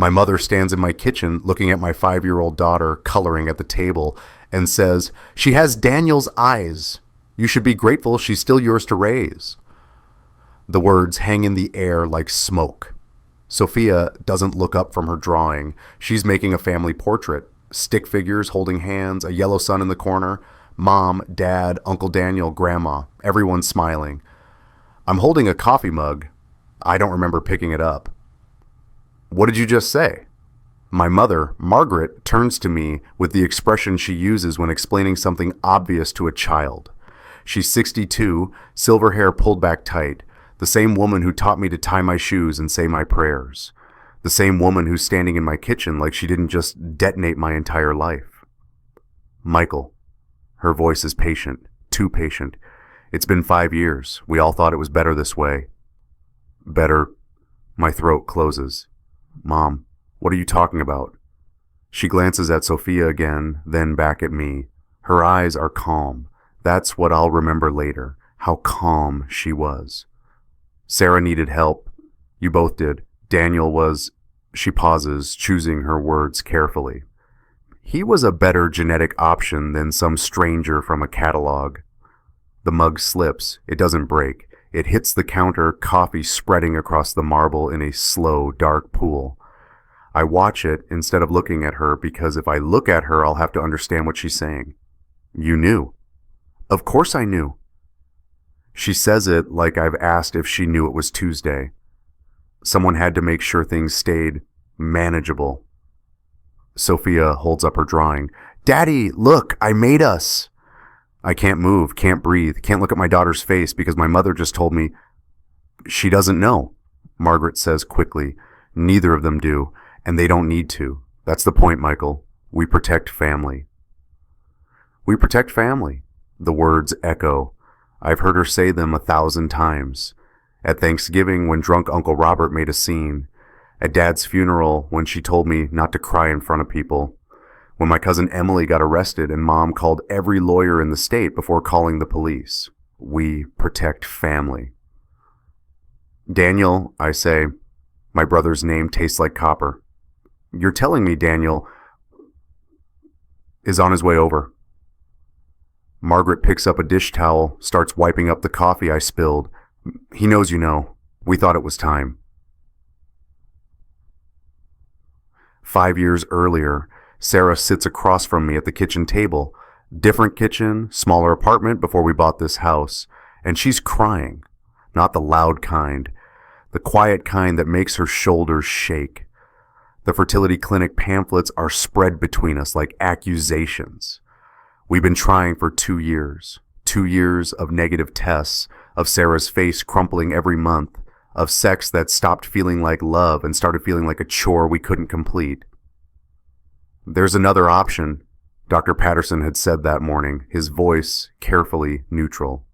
My mother stands in my kitchen looking at my 5-year-old daughter coloring at the table and says, "She has Daniel's eyes. You should be grateful she's still yours to raise." The words hang in the air like smoke. Sophia doesn't look up from her drawing. She's making a family portrait. Stick figures holding hands, a yellow sun in the corner. Mom, Dad, Uncle Daniel, Grandma. Everyone's smiling. I'm holding a coffee mug. I don't remember picking it up. "What did you just say?" My mother, Margaret, turns to me with the expression she uses when explaining something obvious to a child. She's 62, silver hair pulled back tight, the same woman who taught me to tie my shoes and say my prayers, the same woman who's standing in my kitchen like she didn't just detonate my entire life. "Michael." Her voice is patient, too patient. "It's been 5 years. We all thought it was better this way." "Better?" My throat closes. "Mom, what are you talking about?" She glances at Sophia again, then back at me. Her eyes are calm. That's what I'll remember later, how calm she was. "Sarah needed help. You both did. Daniel was..." She pauses, choosing her words carefully. "He was a better genetic option than some stranger from a catalog." The mug slips. It doesn't break. It hits the counter, coffee spreading across the marble in a slow, dark pool. I watch it instead of looking at her because if I look at her, I'll have to understand what she's saying. "You knew." "Of course I knew." She says it like I've asked if she knew it was Tuesday. Someone had to make sure things stayed manageable. Sophia holds up her drawing. "Daddy, look, I made us." I can't move, can't breathe, can't look at my daughter's face because my mother just told me. "She doesn't know," Margaret says quickly. "Neither of them do, and they don't need to. That's the point, Michael. We protect family." We protect family. The words echo. I've heard her say them 1,000 times. At Thanksgiving, when drunk Uncle Robert made a scene. At Dad's funeral, when she told me not to cry in front of people. When my cousin Emily got arrested and Mom called every lawyer in the state before calling the police. We protect family. "Daniel," I say. My brother's name tastes like copper. "You're telling me Daniel is on his way over." Margaret picks up a dish towel, starts wiping up the coffee I spilled. "He knows you know. We thought it was time." 5 years earlier, Sarah sits across from me at the kitchen table. Different kitchen, smaller apartment before we bought this house. And she's crying. Not the loud kind. The quiet kind that makes her shoulders shake. The fertility clinic pamphlets are spread between us like accusations. We've been trying for 2 years. 2 years of negative tests, of Sarah's face crumpling every month, of sex that stopped feeling like love and started feeling like a chore we couldn't complete. "There's another option," Dr. Patterson had said that morning, his voice carefully neutral.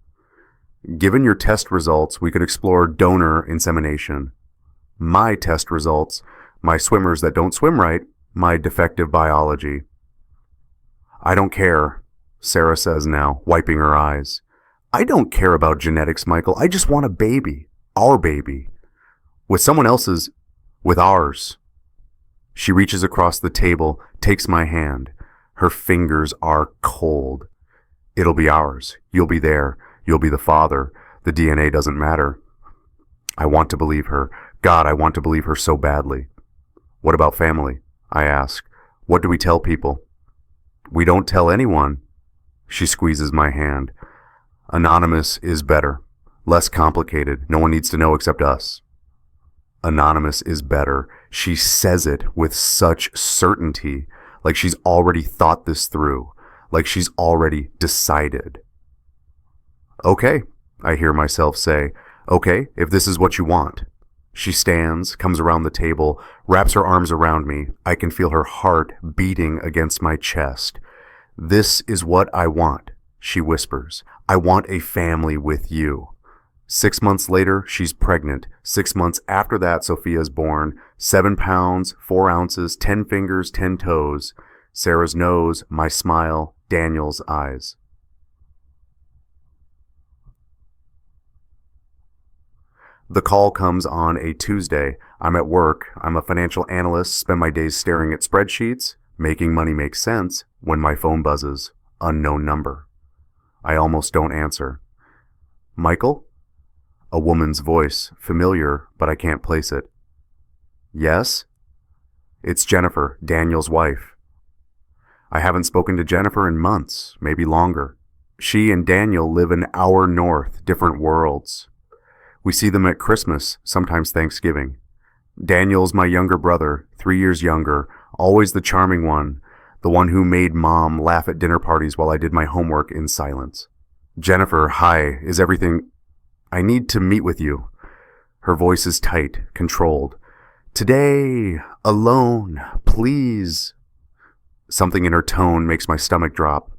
"Given your test results, we could explore donor insemination. My test results, my swimmers that don't swim right, my defective biology." "I don't care," Sarah says now, wiping her eyes. "I don't care about genetics, Michael. I just want a baby. Our baby. With someone else's, with ours." She reaches across the table, takes my hand. Her fingers are cold. "It'll be ours. You'll be there. You'll be the father. The DNA doesn't matter." I want to believe her. God, I want to believe her so badly. "What about family?" I ask. "What do we tell people?" "We don't tell anyone." She squeezes my hand. "Anonymous is better. Less complicated. No one needs to know except us." Anonymous is better. She says it with such certainty, like she's already thought this through, like she's already decided. "Okay," I hear myself say. "Okay, if this is what you want." She stands, comes around the table, wraps her arms around me. I can feel her heart beating against my chest. "This is what I want," she whispers. "I want a family with you." 6 months later, she's pregnant. 6 months after that, Sophia's born. 7 pounds, 4 ounces, 10 fingers, 10 toes. Sarah's nose, my smile, Daniel's eyes. The call comes on a Tuesday. I'm at work. I'm a financial analyst, spend my days staring at spreadsheets. Making money makes sense when my phone buzzes. Unknown number. I almost don't answer. Michael? A woman's voice, familiar, but I can't place it. Yes? It's Jennifer, Daniel's wife. I haven't spoken to Jennifer in months, maybe longer. She and Daniel live an hour north, different worlds. We see them at Christmas, sometimes Thanksgiving. Daniel's my younger brother, 3 years younger, always the charming one, the one who made Mom laugh at dinner parties while I did my homework in silence. Jennifer, hi, is everything... I need to meet with you. Her voice is tight, controlled. Today, alone, please. Something in her tone makes my stomach drop.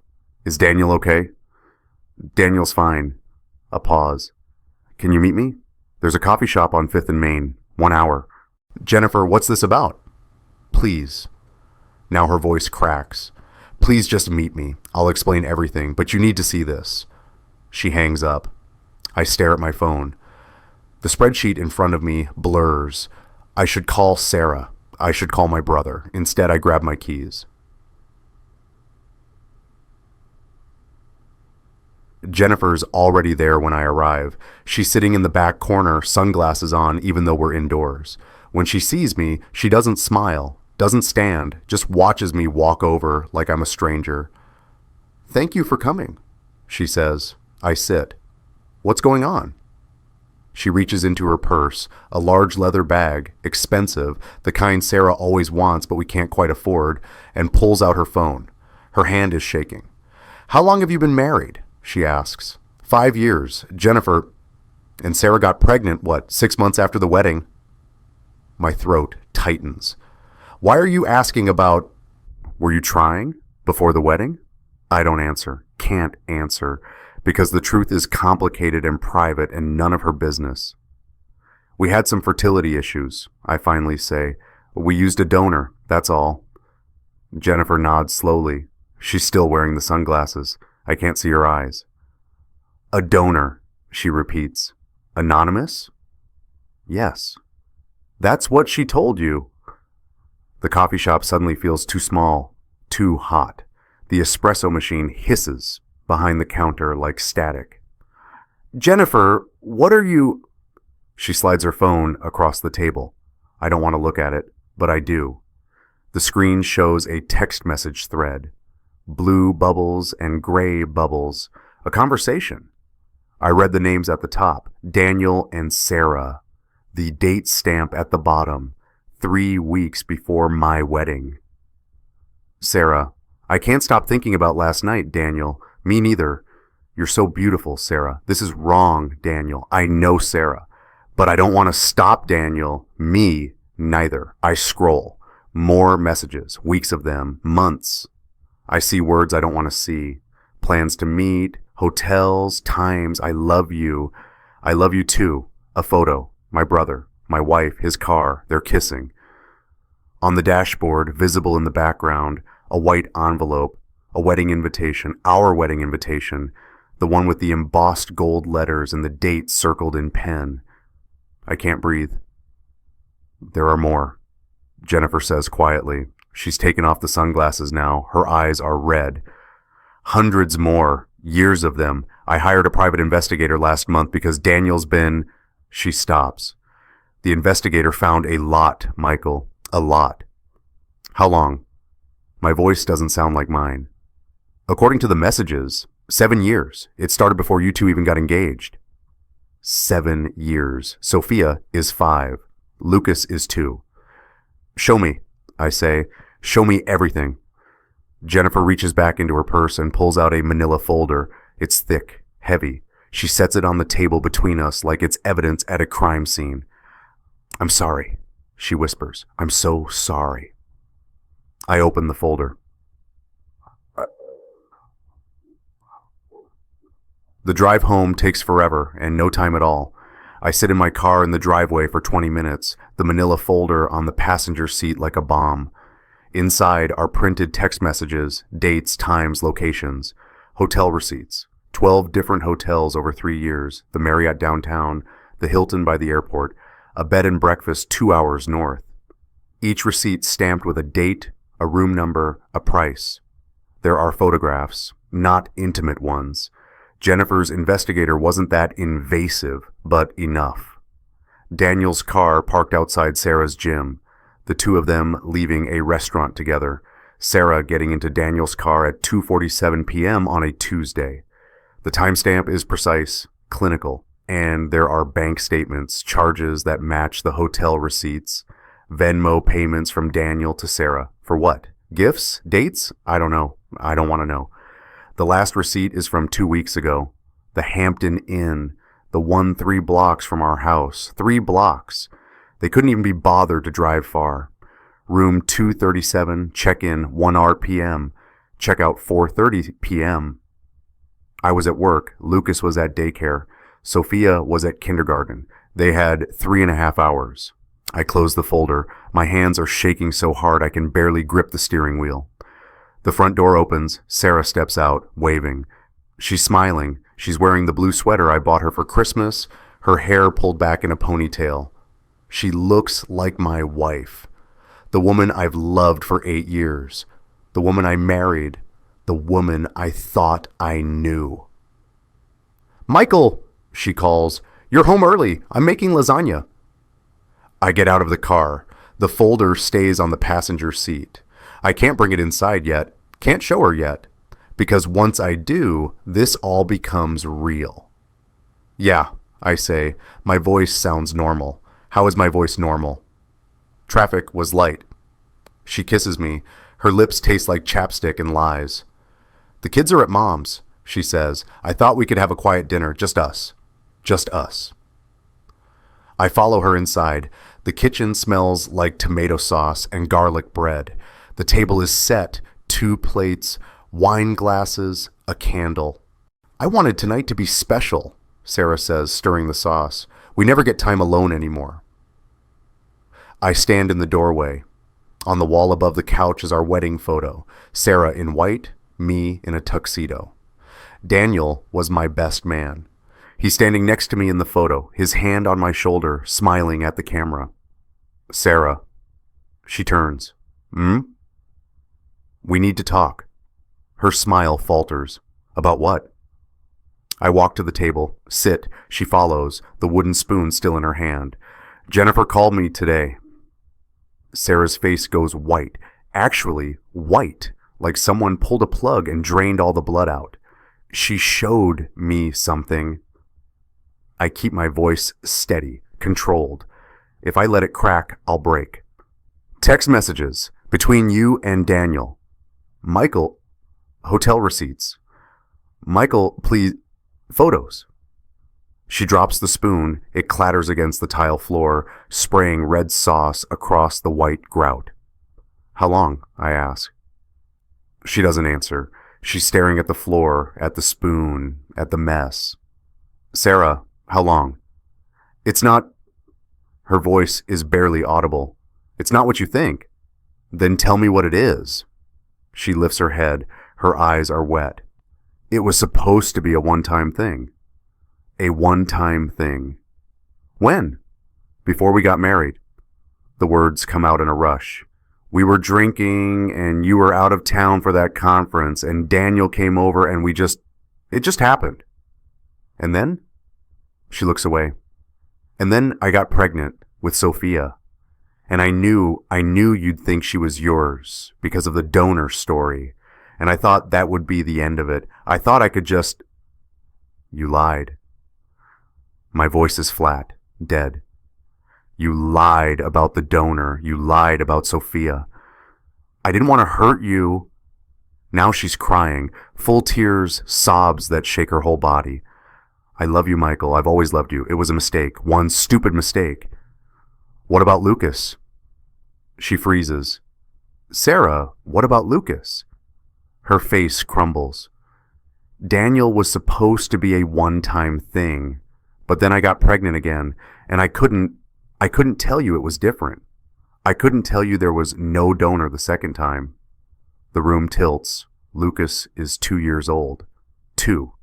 Is Daniel okay? Daniel's fine. A pause. Can you meet me? There's a coffee shop on 5th and Main. 1 hour. Jennifer, what's this about? Please. Now her voice cracks. Please just meet me. I'll explain everything, but you need to see this. She hangs up. I stare at my phone. The spreadsheet in front of me blurs. I should call Sarah. I should call my brother. Instead, I grab my keys. Jennifer's already there when I arrive. She's sitting in the back corner, sunglasses on, even though we're indoors. When she sees me, she doesn't smile, doesn't stand, just watches me walk over like I'm a stranger. Thank you for coming, she says. I sit. What's going on? She reaches into her purse, a large leather bag, expensive, the kind Sarah always wants but we can't quite afford, and pulls out her phone. Her hand is shaking. How long have you been married? She asks. 5 years. Jennifer... And Sarah got pregnant, 6 months after the wedding? My throat tightens. Why are you asking about... Were you trying? Before the wedding? I don't answer. Can't answer. Because the truth is complicated and private and none of her business. We had some fertility issues, I finally say. We used a donor, that's all. Jennifer nods slowly. She's still wearing the sunglasses. I can't see her eyes. A donor, she repeats. Anonymous? Yes. That's what she told you. The coffee shop suddenly feels too small, too hot. The espresso machine hisses behind the counter like static. Jennifer, what are you... She slides her phone across the table. I don't want to look at it, but I do. The screen shows a text message thread. Blue bubbles and gray bubbles. A conversation. I read the names at the top. Daniel and Sarah. The date stamp at the bottom. 3 weeks before my wedding. Sarah, I can't stop thinking about last night, Daniel. Me neither. You're so beautiful, Sarah. This is wrong, Daniel. I know, Sarah. But I don't want to stop, Daniel. Me, neither. I scroll. More messages. Weeks of them. Months. I see words I don't want to see. Plans to meet. Hotels. Times. I love you. I love you too. A photo. My brother. My wife. His car. They're kissing. On the dashboard, visible in the background, a white envelope. A wedding invitation, our wedding invitation, the one with the embossed gold letters and the date circled in pen. I can't breathe. There are more, Jennifer says quietly. She's taken off the sunglasses now. Her eyes are red. Hundreds more, years of them. I hired a private investigator last month because Daniel's been... She stops. The investigator found a lot, Michael. A lot. How long? My voice doesn't sound like mine. According to the messages, 7 years. It started before you two even got engaged. 7 years. Sophia is 5. Lucas is 2. Show me, I say. Show me everything. Jennifer reaches back into her purse and pulls out a manila folder. It's thick, heavy. She sets it on the table between us like it's evidence at a crime scene. I'm sorry, she whispers. I'm so sorry. I open the folder. The drive home takes forever and no time at all. I sit in my car in the driveway for 20 minutes, the manila folder on the passenger seat like a bomb. Inside are printed text messages, dates, times, locations, hotel receipts, 12 different hotels over 3 years, the Marriott downtown, the Hilton by the airport, a bed and breakfast 2 hours north. Each receipt stamped with a date, a room number, a price. There are photographs, not intimate ones. Jennifer's investigator wasn't that invasive, but enough. Daniel's car parked outside Sarah's gym, the two of them leaving a restaurant together, Sarah getting into Daniel's car at 2:47 p.m. on a Tuesday. The timestamp is precise, clinical, and there are bank statements, charges that match the hotel receipts, Venmo payments from Daniel to Sarah. For what? Gifts? Dates? I don't know. I don't want to know. The last receipt is from 2 weeks ago. The Hampton Inn, the one 3 blocks from our house. 3 blocks. They couldn't even be bothered to drive far. Room 237, check-in 1 p.m., check-out 4:30 p.m. I was at work. Lucas was at daycare. Sophia was at kindergarten. They had 3.5 hours. I closed the folder. My hands are shaking so hard I can barely grip the steering wheel. The front door opens. Sarah steps out, waving. She's smiling. She's wearing the blue sweater I bought her for Christmas, her hair pulled back in a ponytail. She looks like my wife. The woman I've loved for 8 years. The woman I married. The woman I thought I knew. "Michael," she calls. "You're home early. I'm making lasagna." I get out of the car. The folder stays on the passenger seat. I can't bring it inside yet. Can't show her yet. Because once I do, this all becomes real. "Yeah," I say. My voice sounds normal. How is my voice normal? Traffic was light. She kisses me. Her lips taste like chapstick and lies. "The kids are at Mom's," she says. "I thought we could have a quiet dinner, just us. Just us." I follow her inside. The kitchen smells like tomato sauce and garlic bread. The table is set, 2 plates, wine glasses, a candle. "I wanted tonight to be special," Sarah says, stirring the sauce. "We never get time alone anymore." I stand in the doorway. On the wall above the couch is our wedding photo. Sarah in white, me in a tuxedo. Daniel was my best man. He's standing next to me in the photo, his hand on my shoulder, smiling at the camera. "Sarah." She turns. "Hmm?" "We need to talk." Her smile falters. "About what?" I walk to the table, sit. She follows, the wooden spoon still in her hand. "Jennifer called me today." Sarah's face goes white. Actually, white, like someone pulled a plug and drained all the blood out. "She showed me something." I keep my voice steady, controlled. If I let it crack, I'll break. "Text messages between you and Daniel." "Michael, hotel receipts." "Michael, please, photos." She drops the spoon. It clatters against the tile floor, spraying red sauce across the white grout. "How long?" I ask. She doesn't answer. She's staring at the floor, at the spoon, at the mess. "Sarah, how long?" "It's not..." Her voice is barely audible. "It's not what you think." "Then tell me what it is." She lifts her head. Her eyes are wet. "It was supposed to be a one-time thing." "A one-time thing." "When?" "Before we got married." The words come out in a rush. "We were drinking, and you were out of town for that conference, and Daniel came over, and it just happened." "And then?" She looks away. "And then I got pregnant with Sophia. And I knew you'd think she was yours because of the donor story. And I thought that would be the end of it. I thought I could just..." "You lied." My voice is flat, dead. "You lied about the donor. You lied about Sophia." "I didn't want to hurt you." Now she's crying, full tears, sobs that shake her whole body. "I love you, Michael. I've always loved you. It was a mistake. One stupid mistake." "What about Lucas?" She freezes. "Sarah, what about Lucas?" Her face crumbles. "Daniel was supposed to be a one-time thing, but then I got pregnant again, and I couldn't tell you it was different. I couldn't tell you there was no donor the second time." The room tilts. Lucas is 2 years old. 2.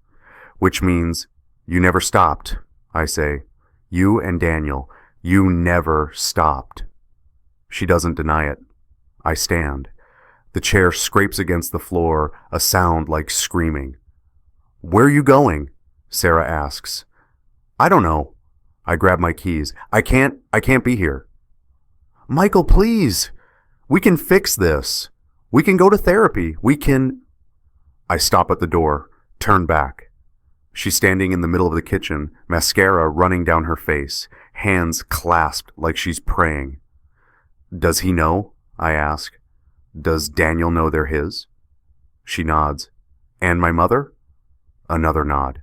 Which means you never stopped, I say. You and Daniel. You never stopped. She doesn't deny it. I stand. The chair scrapes against the floor, a sound like screaming. Where are you going? Sarah asks. I don't know. I grab my keys. I can't be here. Michael, please. We can fix this. We can go to therapy. We can... I stop at the door, turn back. She's standing in the middle of the kitchen, mascara running down her face, hands clasped like she's praying. Does he know? I ask. Does Daniel know they're his? She nods. And my mother? Another nod.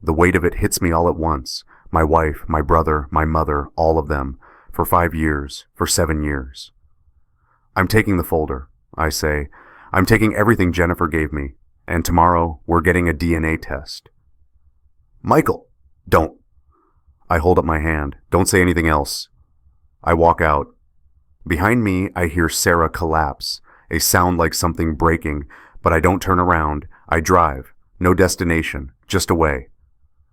The weight of it hits me all at once. My wife, my brother, my mother, all of them. For 5 years, for 7 years. I'm taking the folder, I say. I'm taking everything Jennifer gave me. And tomorrow, we're getting a DNA test. Michael, don't. I hold up my hand. Don't say anything else. I walk out. Behind me, I hear Sarah collapse, a sound like something breaking, but I don't turn around. I drive. No destination, just away.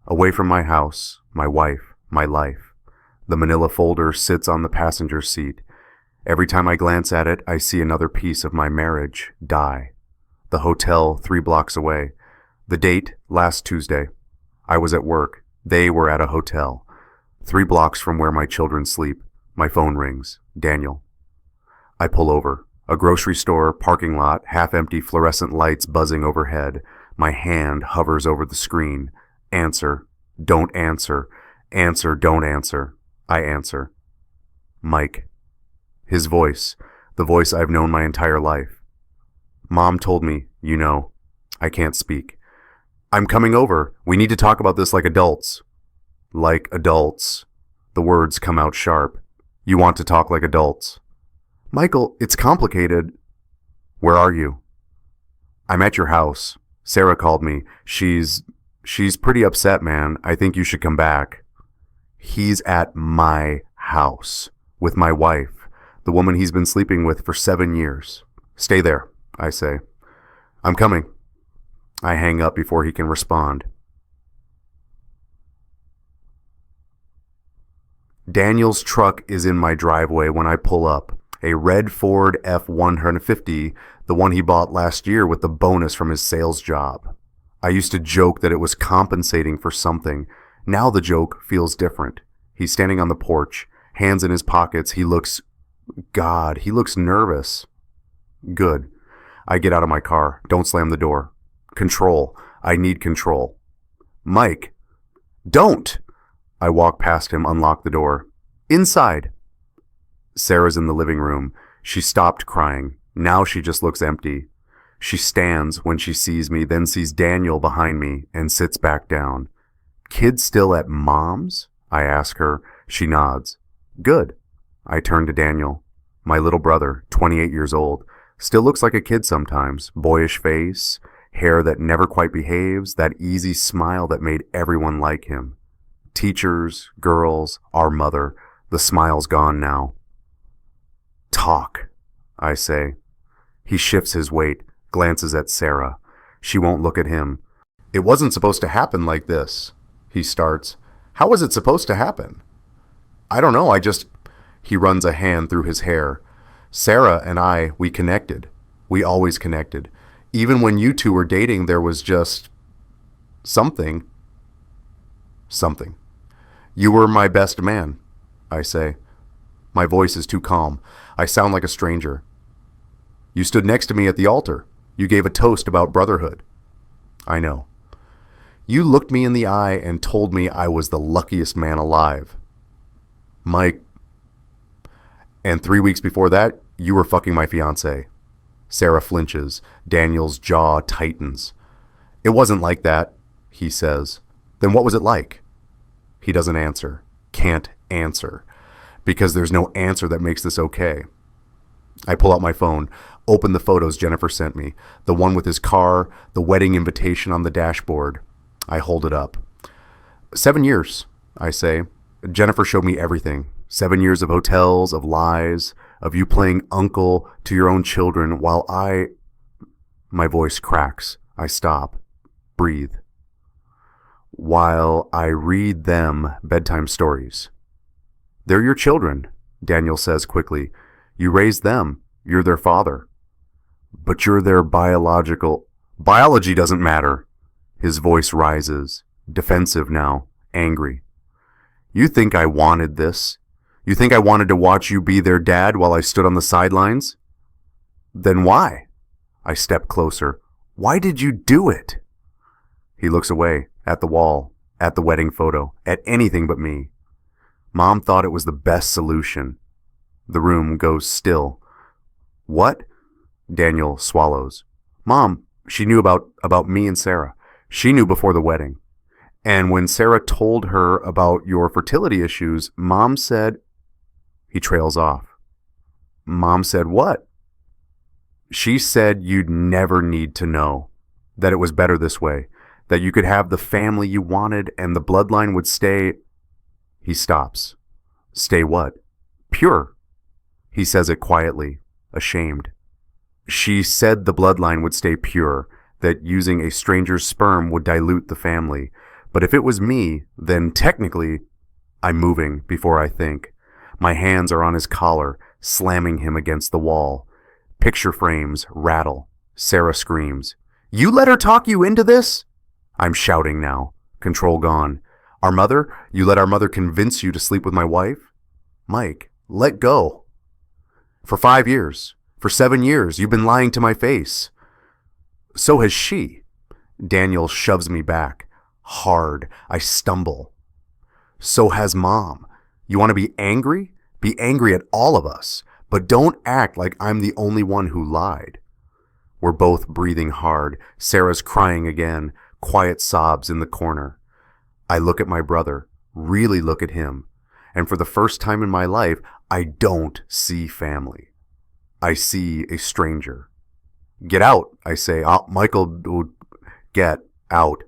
Away from my house, my wife, my life. The manila folder sits on the passenger seat. Every time I glance at it, I see another piece of my marriage die. The hotel 3 blocks away. The date, last Tuesday. I was at work. They were at a hotel. 3 blocks from where my children sleep. My phone rings. Daniel. I pull over. A grocery store, parking lot, half-empty fluorescent lights buzzing overhead. My hand hovers over the screen. Answer. Don't answer. Answer, don't answer. I answer. Mike. His voice. The voice I've known my entire life. Mom told me, you know. I can't speak. I'm coming over. We need to talk about this like adults. Like adults. The words come out sharp. You want to talk like adults. Michael, it's complicated. Where are you? I'm at your house. Sarah called me. She's pretty upset, man. I think you should come back. He's at my house with my wife, the woman he's been sleeping with for 7 years. Stay there, I say. I'm coming. I hang up before he can respond. Daniel's truck is in my driveway when I pull up. A red Ford F-150, the one he bought last year with the bonus from his sales job. I used to joke that it was compensating for something. Now the joke feels different. He's standing on the porch, hands in his pockets. He looks nervous. Good. I get out of my car. Don't slam the door. Control. I need control. Mike. Don't! I walk past him, unlock the door. Inside. Sarah's in the living room. She stopped crying. Now she just looks empty. She stands when she sees me, then sees Daniel behind me and sits back down. Kid still at Mom's? I ask her. She nods. Good. I turn to Daniel. My little brother, 28 years old. Still looks like a kid sometimes. Boyish face, hair that never quite behaves, that easy smile that made everyone like him. Teachers, girls, our mother. The smile's gone now. Talk, I say. He shifts his weight, glances at Sarah. She won't look at him. It wasn't supposed to happen like this, he starts. How was it supposed to happen? I don't know, He runs a hand through his hair. Sarah and I, we connected. We always connected. Even when you two were dating, there was just... something. Something. You were my best man, I say. My voice is too calm. I sound like a stranger. You stood next to me at the altar. You gave a toast about brotherhood. I know. You looked me in the eye and told me I was the luckiest man alive. Mike. And 3 weeks before that, you were fucking my fiancée. Sarah flinches. Daniel's jaw tightens. It wasn't like that, he says. Then what was it like? He doesn't answer. Can't answer. Because there's no answer that makes this okay. I pull out my phone, open the photos Jennifer sent me, the one with his car, the wedding invitation on the dashboard. I hold it up. 7 years, I say. Jennifer showed me everything. 7 years of hotels, of lies, of you playing uncle to your own children while My voice cracks. I stop. Breathe. While I read them bedtime stories. They're your children, Daniel says quickly. You raised them. You're their father. But you're their biological... Biology doesn't matter. His voice rises, defensive now, angry. You think I wanted this? You think I wanted to watch you be their dad while I stood on the sidelines? Then why? I step closer. Why did you do it? He looks away, at the wall, at the wedding photo, at anything but me. Mom thought it was the best solution. The room goes still. What? Daniel swallows. Mom, she knew about me and Sarah. She knew before the wedding. And when Sarah told her about your fertility issues, Mom said... He trails off. Mom said what? She said you'd never need to know, that it was better this way, that you could have the family you wanted and the bloodline would stay... He stops. Stay what? Pure. He says it quietly, ashamed. She said the bloodline would stay pure, that using a stranger's sperm would dilute the family. But if it was me, then technically... I'm moving before I think. My hands are on his collar, slamming him against the wall. Picture frames rattle. Sarah screams. You let her talk you into this? I'm shouting now, control gone. You let our mother convince you to sleep with my wife? Mike, let go. For 5 years, for 7 years, you've been lying to my face. So has she. Daniel shoves me back. Hard. I stumble. So has Mom. You want to be angry? Be angry at all of us, but don't act like I'm the only one who lied. We're both breathing hard. Sarah's crying again, quiet sobs in the corner. I look at my brother, really look at him, and for the first time in my life, I don't see family. I see a stranger. Get out, I say. Michael, get out.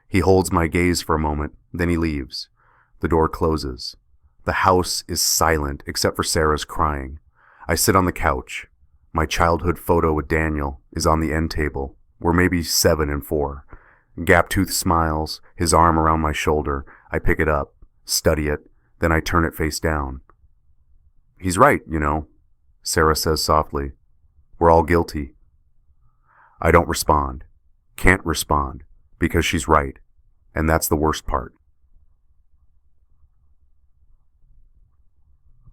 He holds my gaze for a moment, then he leaves. The door closes. The house is silent except for Sarah's crying. I sit on the couch. My childhood photo with Daniel is on the end table. We're maybe 7 and 4. Gaptooth smiles, his arm around my shoulder. I pick it up, study it, then I turn it face down. He's right, you know, Sarah says softly. We're all guilty. I don't respond. Can't respond, because she's right, and that's the worst part.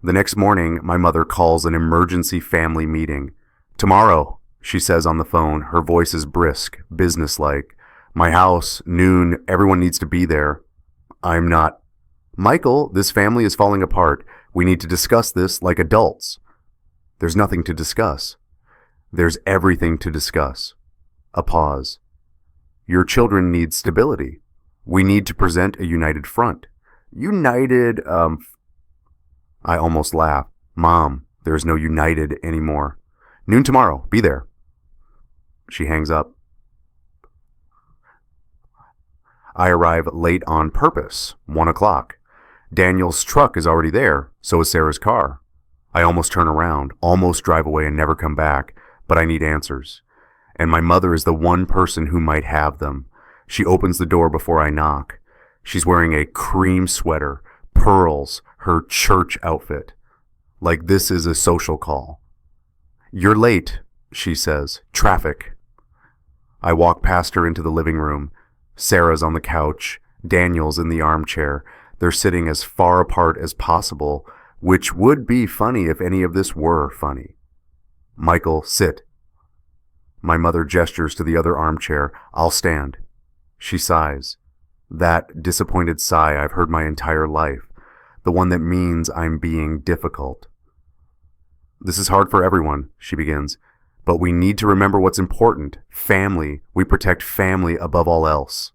The next morning, my mother calls an emergency family meeting. Tomorrow, she says on the phone, her voice is brisk, businesslike. My house, noon, everyone needs to be there. I'm not. Michael, this family is falling apart. We need to discuss this like adults. There's nothing to discuss. There's everything to discuss. A pause. Your children need stability. We need to present a united front. United, I almost laugh. Mom, there's no united anymore. Noon tomorrow. Be there. She hangs up. I arrive late on purpose. 1 o'clock. Daniel's truck is already there. So is Sarah's car. I almost turn around, almost drive away and never come back, but I need answers. And my mother is the one person who might have them. She opens the door before I knock. She's wearing a cream sweater, pearls, her church outfit. Like this is a social call. You're late, she says. Traffic. I walk past her into the living room. Sarah's on the couch. Daniel's in the armchair. They're sitting as far apart as possible, which would be funny if any of this were funny. Michael, sit. My mother gestures to the other armchair. I'll stand. She sighs. That disappointed sigh I've heard my entire life. The one that means I'm being difficult. This is hard for everyone, she begins. But we need to remember what's important. Family. We protect family above all else.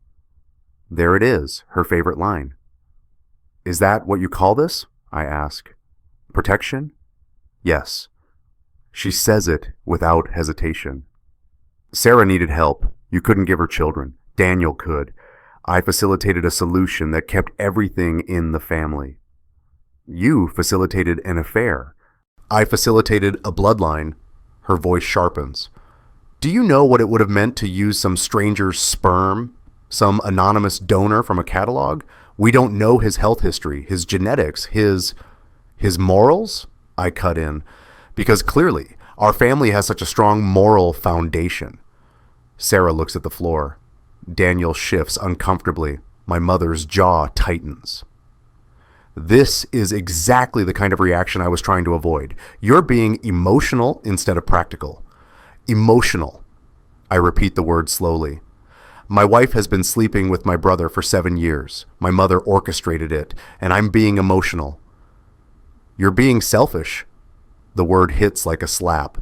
There it is, her favorite line. Is that what you call this? I ask. Protection? Yes. She says it without hesitation. Sarah needed help. You couldn't give her children. Daniel could. I facilitated a solution that kept everything in the family. You facilitated an affair. I facilitated a bloodline. Her voice sharpens. Do you know what it would have meant to use some stranger's sperm? Some anonymous donor from a catalog? We don't know his health history, his genetics, his morals, I cut in, because clearly our family has such a strong moral foundation. Sarah looks at the floor. Daniel shifts uncomfortably. My mother's jaw tightens. This is exactly the kind of reaction I was trying to avoid. You're being emotional instead of practical. Emotional. I repeat the word slowly. My wife has been sleeping with my brother for 7 years. My mother orchestrated it, and I'm being emotional. You're being selfish. The word hits like a slap.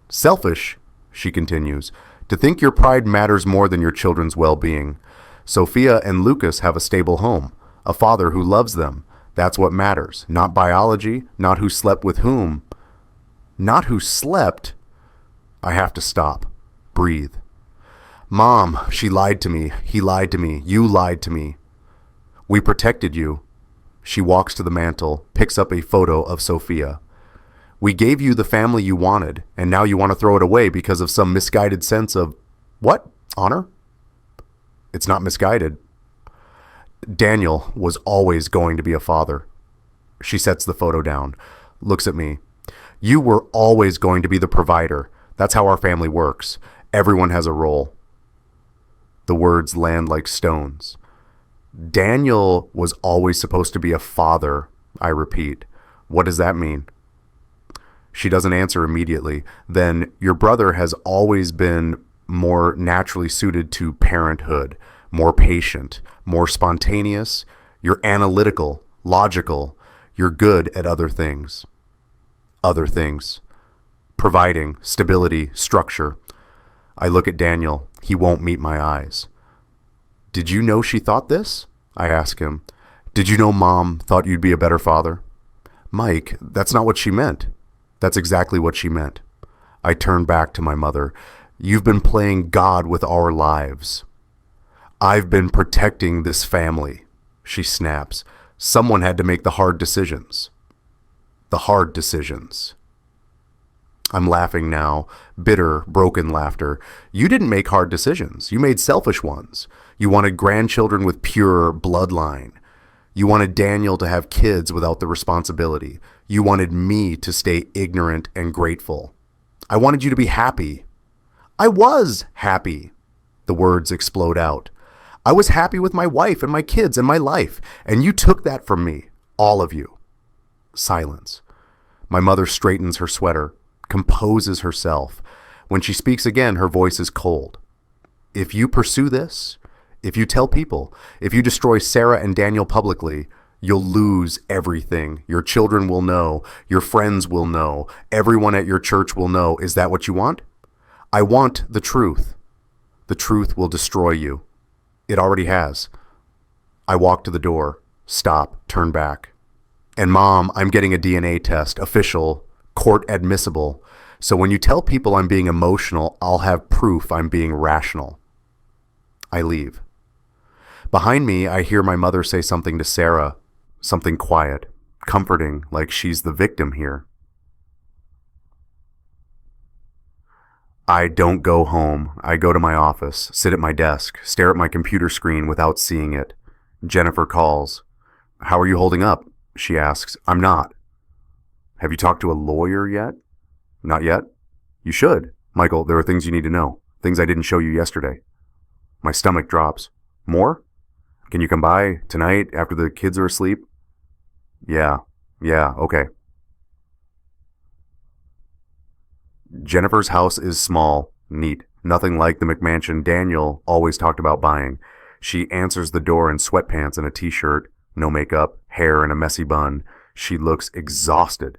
Selfish, she continues, to think your pride matters more than your children's well-being. Sophia and Lucas have a stable home, a father who loves them. That's what matters. Not biology, not who slept with whom. Not who slept. I have to stop. Breathe. Mom, she lied to me. He lied to me. You lied to me. We protected you. She walks to the mantel, picks up a photo of Sophia. We gave you the family you wanted, and now you want to throw it away because of some misguided sense of, what? Honor? It's not misguided. Daniel was always going to be a father. She sets the photo down, looks at me. You were always going to be the provider. That's how our family works. Everyone has a role. The words land like stones. Daniel was always supposed to be a father, I repeat. What does that mean? She doesn't answer immediately. Then, your brother has always been more naturally suited to parenthood, more patient, more spontaneous. You're analytical, logical. You're good at other things. Other things. Providing stability, structure. I look at Daniel. He won't meet my eyes. Did you know she thought this? I ask him. Did you know Mom thought you'd be a better father? Mike, that's not what she meant. That's exactly what she meant. I turn back to my mother. You've been playing God with our lives. I've been protecting this family. She snaps. Someone had to make the hard decisions. The hard decisions. I'm laughing now, bitter, broken laughter. You didn't make hard decisions. You made selfish ones. You wanted grandchildren with pure bloodline. You wanted Daniel to have kids without the responsibility. You wanted me to stay ignorant and grateful. I wanted you to be happy. I was happy. The words explode out. I was happy with my wife and my kids and my life, and you took that from me, all of you. Silence. My mother straightens her sweater, composes herself. When she speaks again, her voice is cold. If you pursue this, if you tell people, if you destroy Sarah and Daniel publicly, you'll lose everything. Your children will know. Your friends will know. Everyone at your church will know. Is that what you want? I want the truth. The truth will destroy you. It already has. I walk to the door, stop, turn back. And Mom, I'm getting a DNA test, official, court admissible. So when you tell people I'm being emotional, I'll have proof I'm being rational. I leave. Behind me, I hear my mother say something to Sarah, something quiet, comforting, like she's the victim here. I don't go home. I go to my office, sit at my desk, stare at my computer screen without seeing it. Jennifer calls. How are you holding up? She asks. I'm not. Have you talked to a lawyer yet? Not yet. You should. Michael, there are things you need to know. Things I didn't show you yesterday. My stomach drops. More? Can you come by tonight after the kids are asleep? Yeah, okay. Jennifer's house is small, neat, nothing like the McMansion Daniel always talked about buying. She answers the door in sweatpants and a t-shirt, no makeup, hair in a messy bun. She looks exhausted.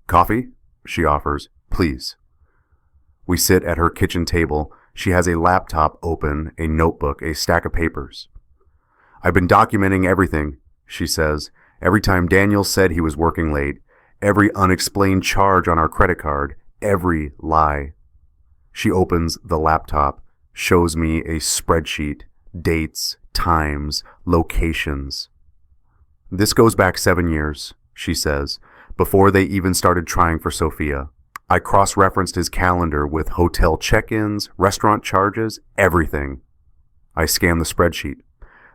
Coffee? She offers. Please. We sit at her kitchen table. She has a laptop open, a notebook, a stack of papers. I've been documenting everything, she says. Every time Daniel said he was working late, every unexplained charge on our credit card, every lie. She opens the laptop, shows me a spreadsheet, dates, times, locations. This goes back 7 years, she says, before they even started trying for Sophia. I cross-referenced his calendar with hotel check-ins, restaurant charges, everything. I scanned the spreadsheet.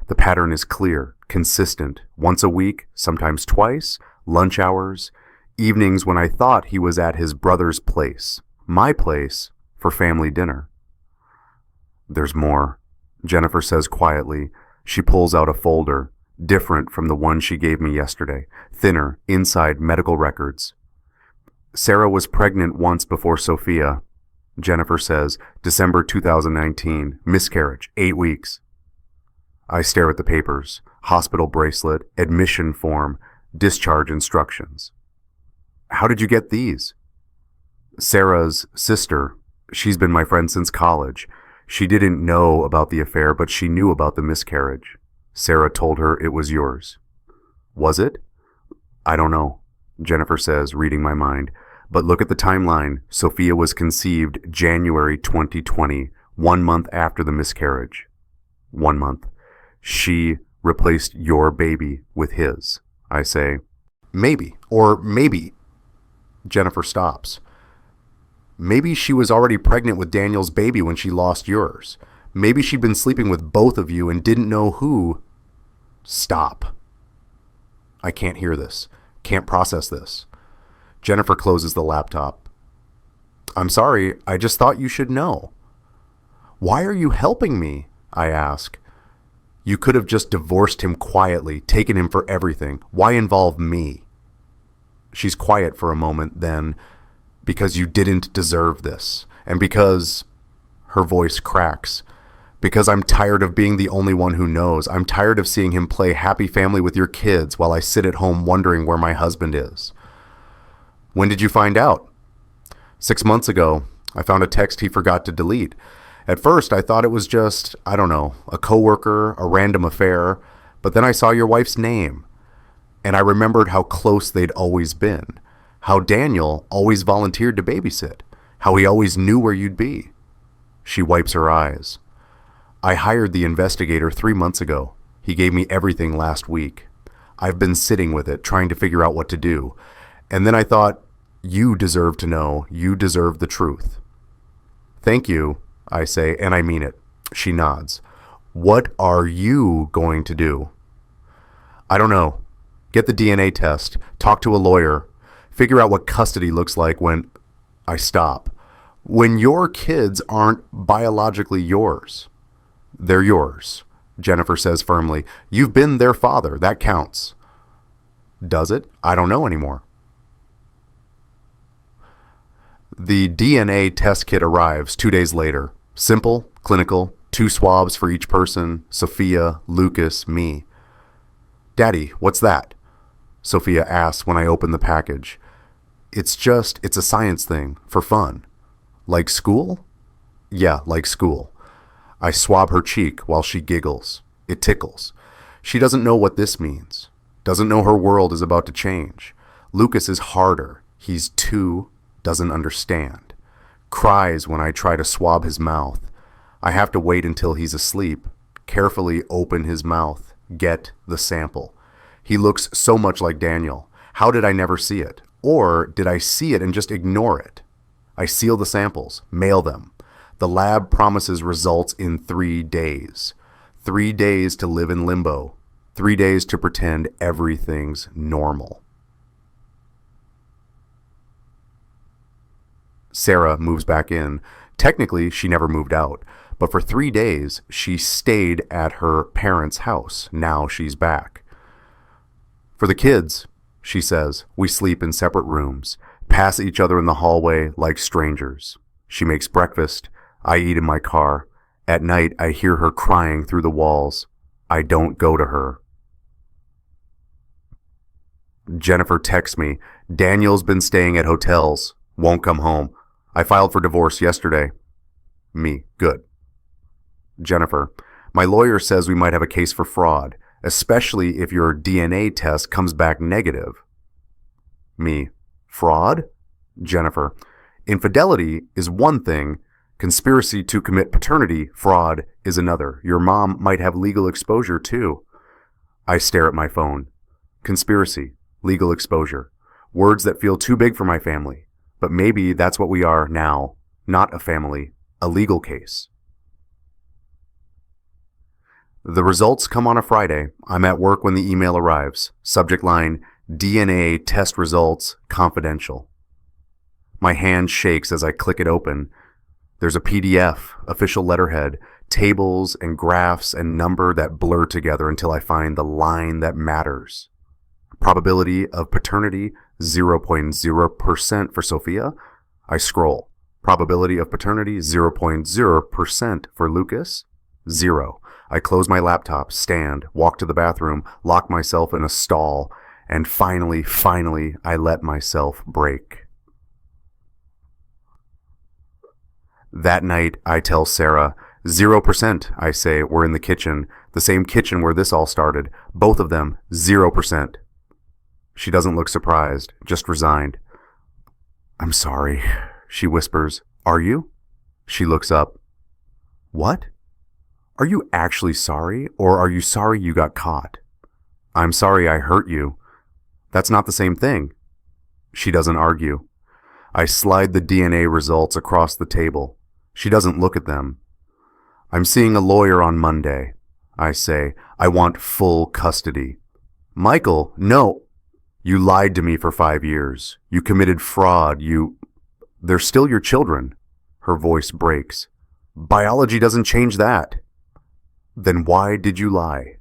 The pattern is clear, consistent, once a week, sometimes twice, lunch hours, evenings when I thought he was at his brother's place, my place, for family dinner. There's more, Jennifer says quietly. She pulls out a folder, different from the one she gave me yesterday, thinner, inside medical records. Sarah was pregnant once before Sophia, Jennifer says, December 2019, miscarriage, 8 weeks. I stare at the papers, hospital bracelet, admission form, discharge instructions. How did you get these? Sarah's sister, she's been my friend since college. She didn't know about the affair, but she knew about the miscarriage. Sarah told her it was yours. Was it? I don't know, Jennifer says, reading my mind. But look at the timeline. Sophia was conceived January 2020, 1 month after the miscarriage. 1 month. She replaced your baby with his, I say. Maybe, or maybe. Jennifer stops. Maybe she was already pregnant with Daniel's baby when she lost yours. Maybe she'd been sleeping with both of you and didn't know who. Stop. I can't hear this. Can't process this. Jennifer closes the laptop. I'm sorry, I just thought you should know. Why are you helping me? I ask. You could have just divorced him quietly, taken him for everything. Why involve me? She's quiet for a moment, then, because you didn't deserve this, and because, her voice cracks, because I'm tired of being the only one who knows. I'm tired of seeing him play happy family with your kids while I sit at home wondering where my husband is. When did you find out? 6 months ago. I found a text he forgot to delete. At first, I thought it was just, I don't know, a coworker, a random affair, but then I saw your wife's name, and I remembered how close they'd always been, how Daniel always volunteered to babysit, how he always knew where you'd be. She wipes her eyes. I hired the investigator 3 months ago. He gave me everything last week. I've been sitting with it, trying to figure out what to do. And then I thought, you deserve to know. You deserve the truth. Thank you, I say, and I mean it. She nods. What are you going to do? I don't know. Get the DNA test. Talk to a lawyer. Figure out what custody looks like when... I stop. When your kids aren't biologically yours. They're yours, Jennifer says firmly. You've been their father. That counts. Does it? I don't know anymore. The DNA test kit arrives 2 days later. Simple, clinical, 2 swabs for each person, Sophia, Lucas, me. Daddy, what's that? Sophia asks when I open the package. It's a science thing, for fun. Like school? Yeah, like school. I swab her cheek while she giggles. It tickles. She doesn't know what this means. Doesn't know her world is about to change. Lucas is harder. He's 2, doesn't understand. Cries when I try to swab his mouth. I have to wait until he's asleep, carefully open his mouth, get the sample. He looks so much like Daniel. How did I never see it? Or did I see it and just ignore it? I seal the samples, mail them. The lab promises results in 3 days. 3 days to live in limbo. 3 days to pretend everything's normal. Sarah moves back in. Technically, she never moved out, but for 3 days, she stayed at her parents' house. Now she's back. For the kids, she says, we sleep in separate rooms, pass each other in the hallway like strangers. She makes breakfast. I eat in my car. At night, I hear her crying through the walls. I don't go to her. Jennifer texts me, Daniel's been staying at hotels, won't come home. I filed for divorce yesterday. Me, good. Jennifer, my lawyer says we might have a case for fraud, especially if your DNA test comes back negative. Me, fraud? Jennifer, infidelity is one thing. Conspiracy to commit paternity fraud is another. Your mom might have legal exposure too. I stare at my phone. Conspiracy, legal exposure. Words that feel too big for my family. But maybe that's what we are now. Not a family, a legal case. The results come on a Friday. I'm at work when the email arrives. Subject line, DNA test results confidential. My hand shakes as I click it open. There's a PDF, official letterhead, tables and graphs and number that blur together until I find the line that matters. Probability of paternity, 0.0% for Sophia. I scroll. Probability of paternity, 0.0% for Lucas, 0. I close my laptop, stand, walk to the bathroom, lock myself in a stall, and finally, I let myself break. That night, I tell Sarah, 0%, I say. We're in the kitchen, the same kitchen where this all started. Both of them, 0%. She doesn't look surprised, just resigned. I'm sorry, she whispers. Are you? She looks up. What? Are you actually sorry, or are you sorry you got caught? I'm sorry I hurt you. That's not the same thing. She doesn't argue. I slide the DNA results across the table. She doesn't look at them. I'm seeing a lawyer on Monday. I say, I want full custody. Michael, no. You lied to me for 5 years. You committed fraud. They're still your children. Her voice breaks. Biology doesn't change that. Then why did you lie?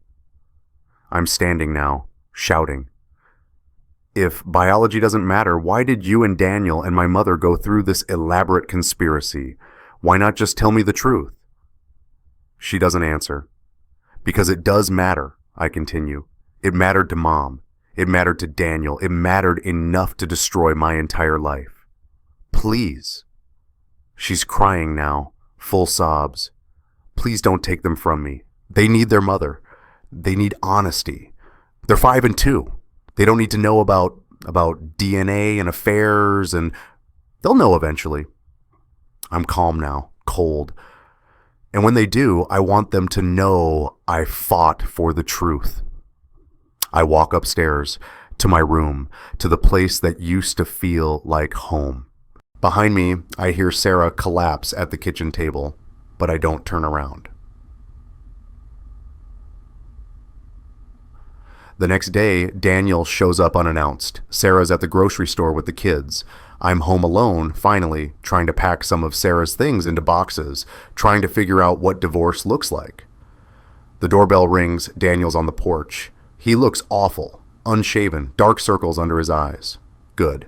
I'm standing now, shouting. If biology doesn't matter, why did you and Daniel and my mother go through this elaborate conspiracy? Why not just tell me the truth? She doesn't answer. Because it does matter, I continue. It mattered to Mom. It mattered to Daniel. It mattered enough to destroy my entire life. Please. She's crying now, full sobs. Please don't take them from me. They need their mother. They need honesty. They're 5 and 2. They don't need to know about DNA and affairs, and they'll know eventually. I'm calm now, cold. And when they do, I want them to know I fought for the truth. I walk upstairs to my room, to the place that used to feel like home. Behind me, I hear Sarah collapse at the kitchen table, but I don't turn around. The next day, Daniel shows up unannounced. Sarah's at the grocery store with the kids. I'm home alone, finally, trying to pack some of Sarah's things into boxes, trying to figure out what divorce looks like. The doorbell rings. Daniel's on the porch. He looks awful, unshaven, dark circles under his eyes. Good.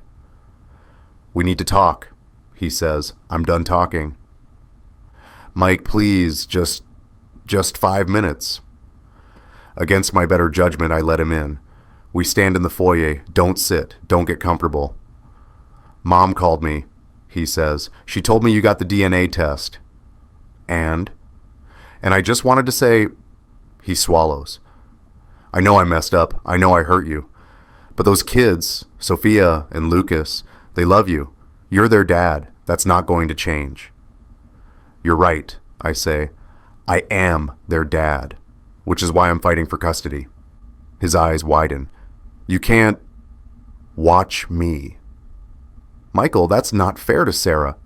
We need to talk, he says. I'm done talking. Mike, please, just 5 minutes. Against my better judgment, I let him in. We stand in the foyer. Don't sit. Don't get comfortable. Mom called me, he says. She told me you got the DNA test. And I just wanted to say, he swallows. I know I messed up. I know I hurt you. But those kids, Sophia and Lucas, they love you. You're their dad. That's not going to change. You're right, I say. I am their dad, which is why I'm fighting for custody. His eyes widen. You can't watch me. Michael, that's not fair to Sarah.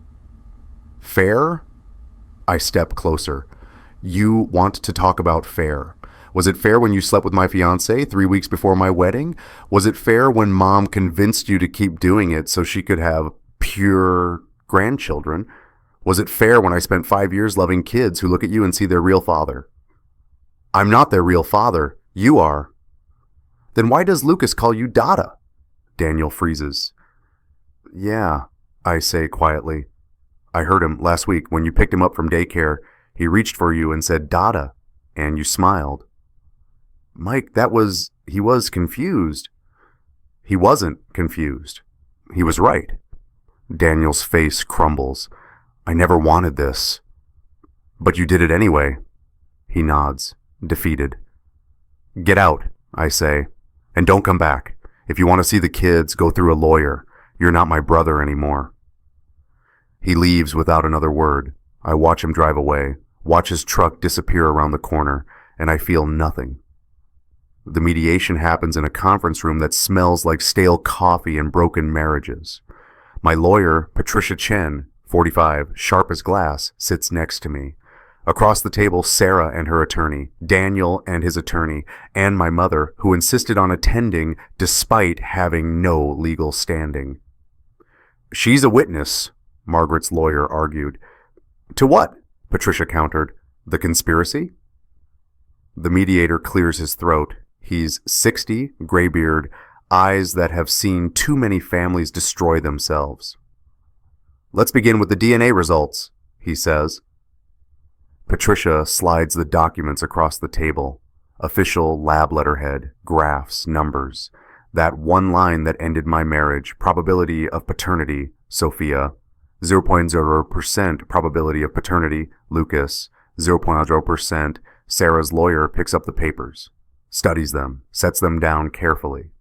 Fair? I step closer. You want to talk about fair. Was it fair when you slept with my fiancé 3 weeks before my wedding? Was it fair when Mom convinced you to keep doing it so she could have pure grandchildren? Was it fair when I spent 5 years loving kids who look at you and see their real father? I'm not their real father. You are. Then why does Lucas call you Dada? Daniel freezes. Yeah, I say quietly. I heard him last week when you picked him up from daycare. He reached for you and said Dada, and you smiled. Mike, he was confused. He wasn't confused. He was right. Daniel's face crumbles. I never wanted this. But you did it anyway. He nods, defeated. Get out, I say, and don't come back. If you want to see the kids, go through a lawyer. You're not my brother anymore. He leaves without another word. I watch him drive away, watch his truck disappear around the corner, and I feel nothing. The mediation happens in a conference room that smells like stale coffee and broken marriages. My lawyer, Patricia Chen, 45, sharp as glass, sits next to me. Across the table, Sarah and her attorney, Daniel and his attorney, and my mother, who insisted on attending despite having no legal standing. "She's a witness," Margaret's lawyer argued. "To what?" Patricia countered. "The conspiracy?" The mediator clears his throat. He's 60, graybeard, eyes that have seen too many families destroy themselves. "Let's begin with the DNA results," he says. Patricia slides the documents across the table. Official lab letterhead, graphs, numbers. That one line that ended my marriage, probability of paternity, Sophia. 0.0% probability of paternity, Lucas. 0.0%. Sarah's lawyer picks up the papers, studies them, sets them down carefully.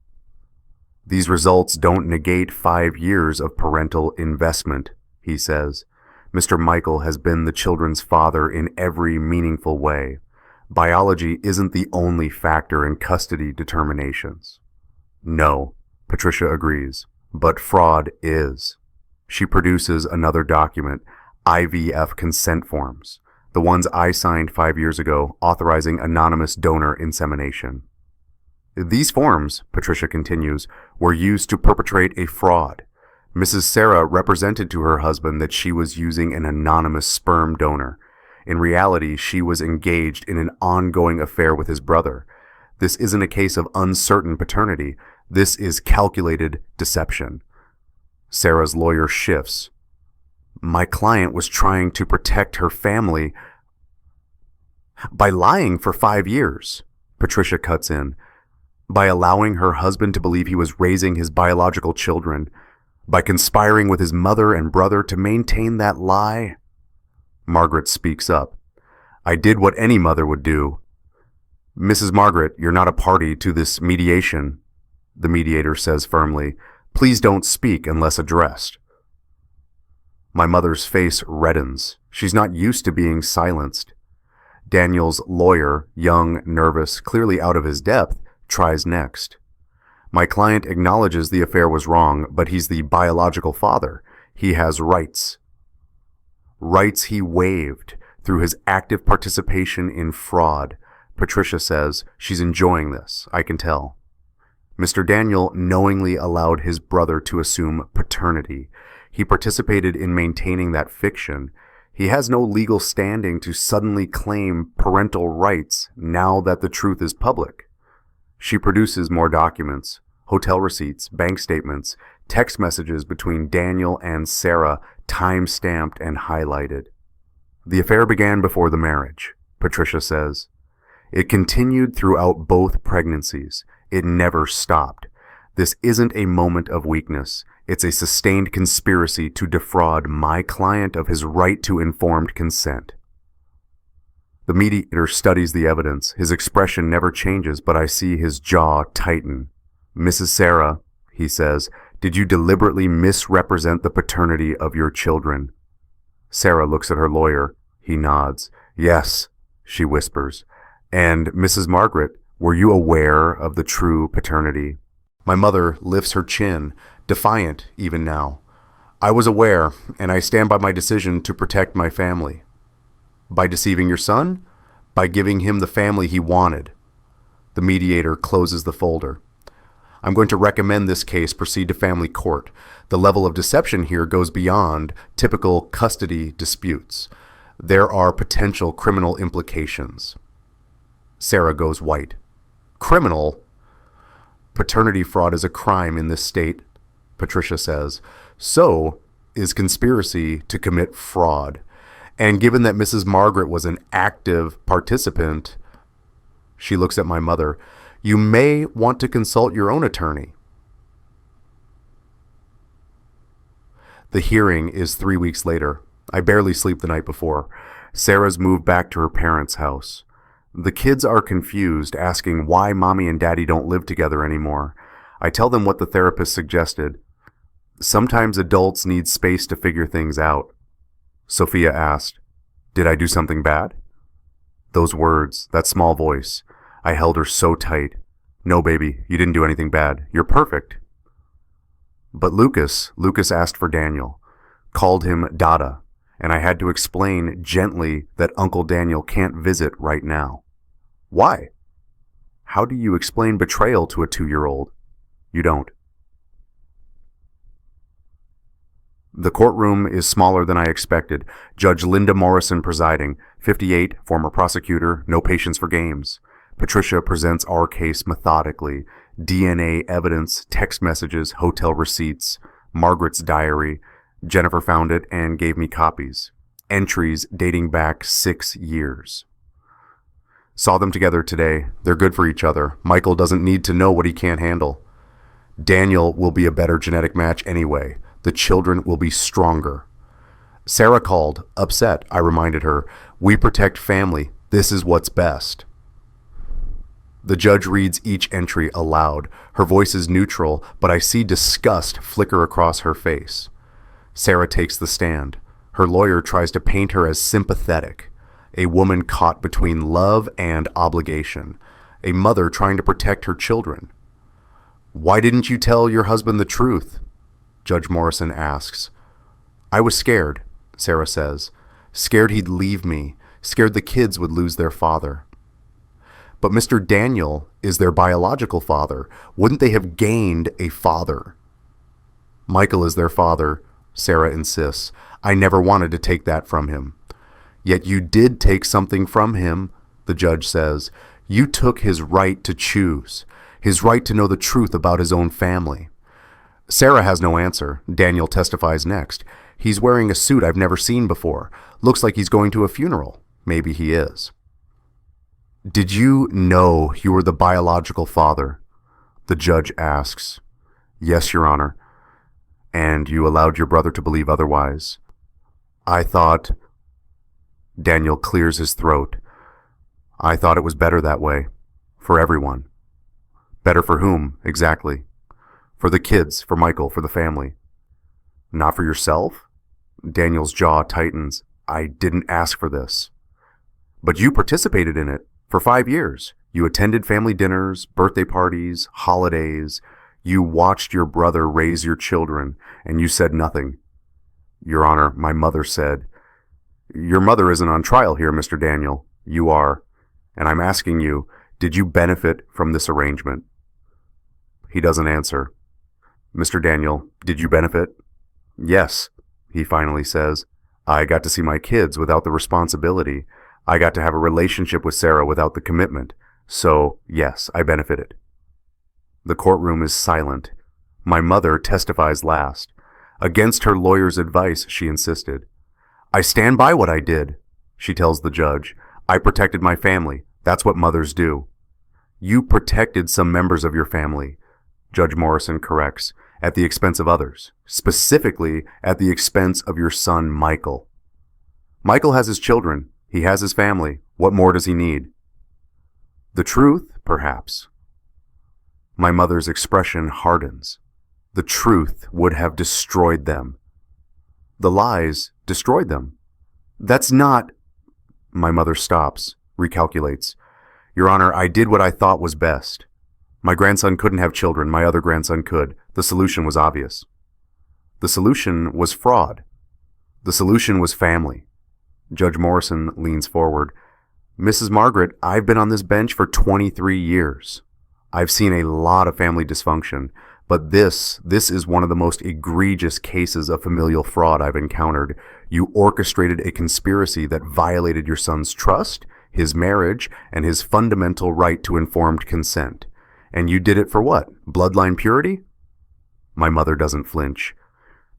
"These results don't negate 5 years of parental investment," he says. "Mr. Michael has been the children's father in every meaningful way. Biology isn't the only factor in custody determinations." "No," Patricia agrees, "but fraud is." She produces another document, IVF consent forms, the ones I signed 5 years ago authorizing anonymous donor insemination. "These forms," Patricia continues, "were used to perpetrate a fraud. Mrs. Sarah represented to her husband that she was using an anonymous sperm donor. In reality, she was engaged in an ongoing affair with his brother. This isn't a case of uncertain paternity. This is calculated deception." Sarah's lawyer shifts. "My client was trying to protect her family by lying for 5 years. Patricia cuts in. "By allowing her husband to believe he was raising his biological children. By conspiring with his mother and brother to maintain that lie." Margaret speaks up. "I did what any mother would do." "Mrs. Margaret, you're not a party to this mediation," the mediator says firmly. "Please don't speak unless addressed." My mother's face reddens. She's not used to being silenced. Daniel's lawyer, young, nervous, clearly out of his depth, tries next. "My client acknowledges the affair was wrong, but he's the biological father. He has rights." Rights he waived through his active participation in fraud. Patricia says she's enjoying this, I can tell. Mr. Daniel knowingly allowed his brother to assume paternity. He participated in maintaining that fiction. He has no legal standing to suddenly claim parental rights now that the truth is public. She produces more documents, hotel receipts, bank statements, text messages between Daniel and Sarah, time-stamped and highlighted. "The affair began before the marriage," Patricia says. "It continued throughout both pregnancies. It never stopped. This isn't a moment of weakness. It's a sustained conspiracy to defraud my client of his right to informed consent." The mediator studies the evidence. His expression never changes, but I see his jaw tighten. "Mrs. Sarah," he says, "did you deliberately misrepresent the paternity of your children?" Sarah looks at her lawyer. He nods. "Yes," she whispers. "And Mrs. Margaret, were you aware of the true paternity?" My mother lifts her chin, defiant even now. "I was aware, and I stand by my decision to protect my family." "By deceiving your son?" "By giving him the family he wanted." The mediator closes the folder. "I'm going to recommend this case proceed to family court. The level of deception here goes beyond typical custody disputes. There are potential criminal implications." Sarah goes white. "Criminal?" "Paternity fraud is a crime in this state," Patricia says. "So is conspiracy to commit fraud. And given that Mrs. Margaret was an active participant," she looks at my mother, "you may want to consult your own attorney." The hearing is 3 weeks later. I barely sleep the night before. Sarah's moved back to her parents' house. The kids are confused, asking why Mommy and Daddy don't live together anymore. I tell them what the therapist suggested. Sometimes adults need space to figure things out. Sophia asked, "Did I do something bad?" Those words, that small voice, I held her so tight. "No, baby, you didn't do anything bad. You're perfect." But Lucas asked for Daniel, called him Dada, and I had to explain gently that Uncle Daniel can't visit right now. Why? How do you explain betrayal to a 2-year-old? You don't. The courtroom is smaller than I expected. Judge Linda Morrison presiding, 58, former prosecutor, no patience for games. Patricia presents our case methodically. DNA evidence, text messages, hotel receipts, Margaret's diary. Jennifer found it and gave me copies. Entries dating back 6 years. Saw them together today. They're good for each other. Michael doesn't need to know what he can't handle. Daniel will be a better genetic match anyway. The children will be stronger. Sarah called, upset. I reminded her, we protect family. This is what's best. The judge reads each entry aloud. Her voice is neutral, but I see disgust flicker across her face. Sarah takes the stand. Her lawyer tries to paint her as sympathetic, a woman caught between love and obligation, a mother trying to protect her children. Why didn't you tell your husband the truth? Judge Morrison asks. I was scared, Sarah says. Scared he'd leave me, scared the kids would lose their father. But Mr. Daniel is their biological father. Wouldn't they have gained a father? Michael is their father, Sarah insists. I never wanted to take that from him. Yet you did take something from him, the judge says. You took his right to choose, his right to know the truth about his own family. Sarah has no answer. Daniel testifies next. He's wearing a suit I've never seen before. Looks like he's going to a funeral. Maybe he is. Did you know you were the biological father? The judge asks. Yes, Your Honor. And you allowed your brother to believe otherwise? I thought... Daniel clears his throat. I thought it was better that way. For everyone. Better for whom, exactly? For the kids, for Michael, for the family. Not for yourself? Daniel's jaw tightens. I didn't ask for this. But you participated in it for 5 years. You attended family dinners, birthday parties, holidays. You watched your brother raise your children, and you said nothing. Your Honor, my mother said, Your mother isn't on trial here, Mr. Daniel. You are. And I'm asking you, did you benefit from this arrangement? He doesn't answer. Mr. Daniel, did you benefit? Yes, he finally says. I got to see my kids without the responsibility. I got to have a relationship with Sarah without the commitment. So, yes, I benefited. The courtroom is silent. My mother testifies last. Against her lawyer's advice, she insisted. I stand by what I did, she tells the judge. I protected my family. That's what mothers do. You protected some members of your family, Judge Morrison corrects, at the expense of others, specifically at the expense of your son, Michael. Michael has his children. He has his family. What more does he need? The truth, perhaps. My mother's expression hardens. The truth would have destroyed them. The lies destroyed them. That's not... My mother stops, recalculates. Your Honor, I did what I thought was best. My grandson couldn't have children. My other grandson could. The solution was obvious. The solution was fraud. The solution was family. Judge Morrison leans forward. Mrs. Margaret, I've been on this bench for 23 years. I've seen a lot of family dysfunction, but this is one of the most egregious cases of familial fraud I've encountered. You orchestrated a conspiracy that violated your son's trust, his marriage, and his fundamental right to informed consent. And you did it for what? Bloodline purity? My mother doesn't flinch.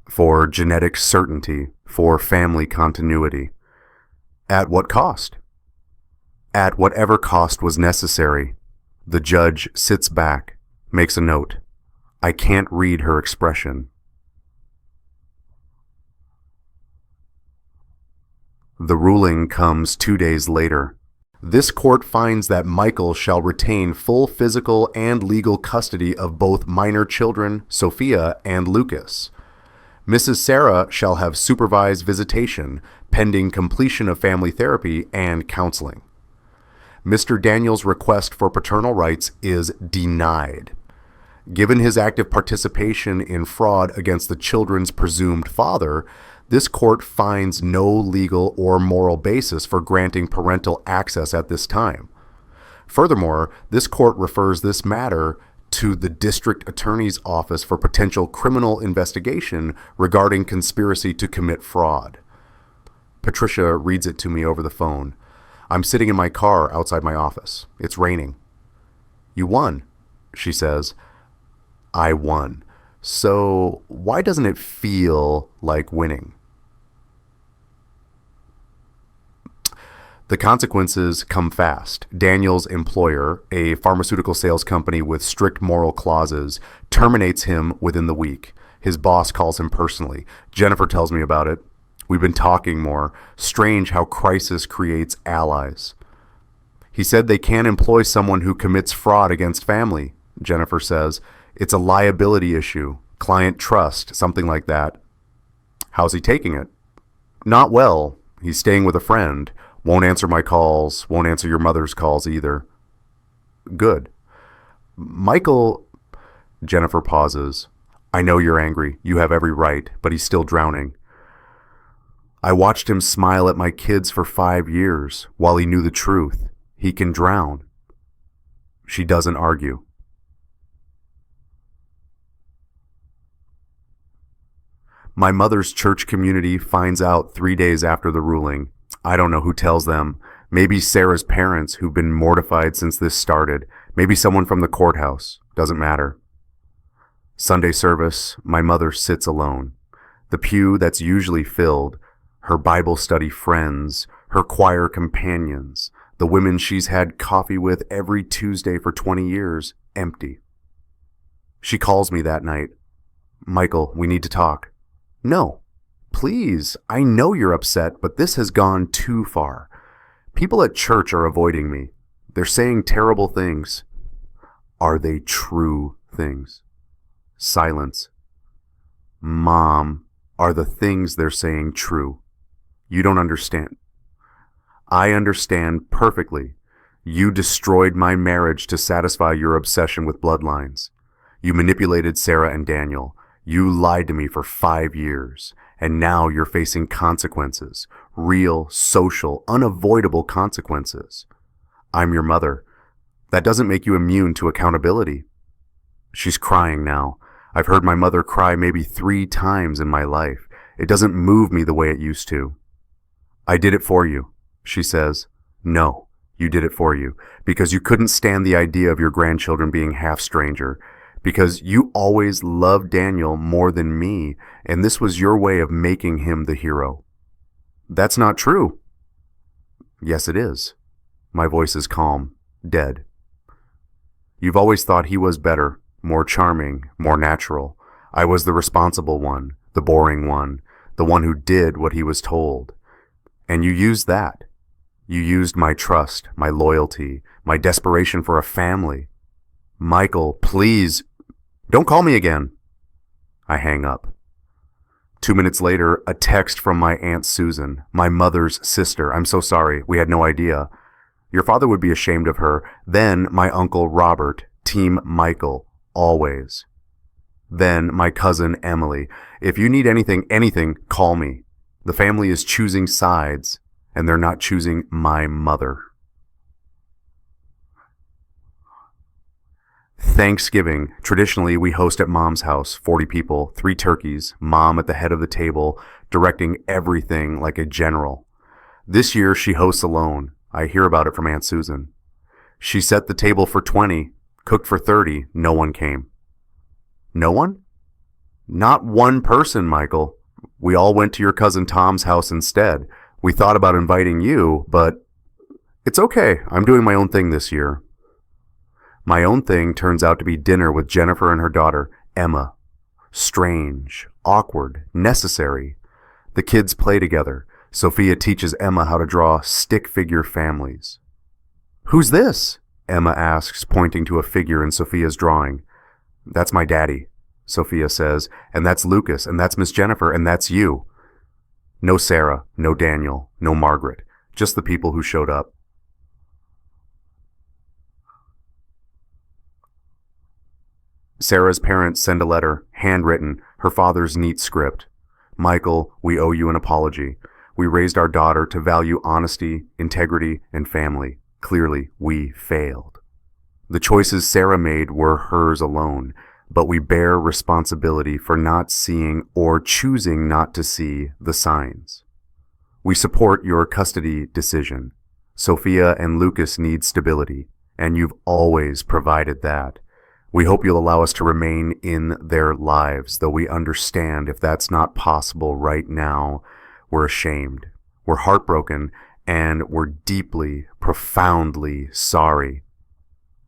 For genetic certainty, for family continuity. At what cost? At whatever cost was necessary. The judge sits back, makes a note. I can't read her expression. The ruling comes 2 days later. This court finds that Michael shall retain full physical and legal custody of both minor children, Sophia and Lucas. Mrs. Sarah shall have supervised visitation, pending completion of family therapy and counseling. Mr. Daniel's request for paternal rights is denied. Given his active participation in fraud against the children's presumed father, This court finds no legal or moral basis for granting parental access at this time. Furthermore, this court refers this matter to the district attorney's office for potential criminal investigation regarding conspiracy to commit fraud. Patricia reads it to me over the phone. I'm sitting in my car outside my office. It's raining. You won, she says. I won. So why doesn't it feel like winning? The consequences come fast. Daniel's employer, a pharmaceutical sales company with strict moral clauses, terminates him within the week. His boss calls him personally. Jennifer tells me about it. We've been talking more. Strange how crisis creates allies. He said they can't employ someone who commits fraud against family, Jennifer says. It's a liability issue, client trust, something like that. How's he taking it? Not well. He's staying with a friend. Won't answer my calls, won't answer your mother's calls either. Good. Michael, Jennifer pauses. I know you're angry. You have every right, but he's still drowning. I watched him smile at my kids for 5 years while he knew the truth. He can drown. She doesn't argue. My mother's church community finds out 3 days after the ruling. I don't know who tells them. Maybe Sarah's parents, who've been mortified since this started. Maybe someone from the courthouse. Doesn't matter. Sunday service, my mother sits alone. The pew that's usually filled, her Bible study friends, her choir companions, the women she's had coffee with every Tuesday for 20 years, empty. She calls me that night. Michael, we need to talk. No. Please, I know you're upset, but this has gone too far. People at church are avoiding me. They're saying terrible things. Are they true things? Silence. Mom, are the things they're saying true? You don't understand. I understand perfectly. You destroyed my marriage to satisfy your obsession with bloodlines. You manipulated Sarah and Daniel. You lied to me for 5 years. And now you're facing consequences, real, social, unavoidable consequences. I'm your mother. That doesn't make you immune to accountability. She's crying now. I've heard my mother cry maybe 3 times in my life. It doesn't move me the way it used to. I did it for you, she says. No, you did it for you, because you couldn't stand the idea of your grandchildren being half stranger. Because you always loved Daniel more than me, and this was your way of making him the hero. That's not true. Yes, it is. My voice is calm, dead. You've always thought he was better, more charming, more natural. I was the responsible one, the boring one, the one who did what he was told. And you used that. You used my trust, my loyalty, my desperation for a family. Michael, please, don't call me again. I hang up. 2 minutes later, a text from my Aunt Susan, my mother's sister. I'm so sorry. We had no idea. Your father would be ashamed of her. Then my Uncle Robert, Team Michael, always. Then my cousin Emily. If you need anything, call me. The family is choosing sides, and they're not choosing my mother. Thanksgiving. Traditionally, we host at Mom's house, 40 people, 3 turkeys, Mom at the head of the table, directing everything like a general. This year, she hosts alone. I hear about it from Aunt Susan. She set the table for 20, cooked for 30, no one came. No one? Not one person, Michael. We all went to your cousin Tom's house instead. We thought about inviting you, but it's okay. I'm doing my own thing this year. My own thing turns out to be dinner with Jennifer and her daughter, Emma. Strange, awkward, necessary. The kids play together. Sophia teaches Emma how to draw stick figure families. Who's this? Emma asks, pointing to a figure in Sophia's drawing. That's my daddy, Sophia says, and that's Lucas, and that's Miss Jennifer, and that's you. No Sarah, no Daniel, no Margaret, just the people who showed up. Sarah's parents send a letter, handwritten, her father's neat script. Michael, we owe you an apology. We raised our daughter to value honesty, integrity, and family. Clearly, we failed. The choices Sarah made were hers alone, but we bear responsibility for not seeing or choosing not to see the signs. We support your custody decision. Sophia and Lucas need stability, and you've always provided that. We hope you'll allow us to remain in their lives, though we understand if that's not possible right now. We're ashamed, we're heartbroken, and we're deeply, profoundly sorry.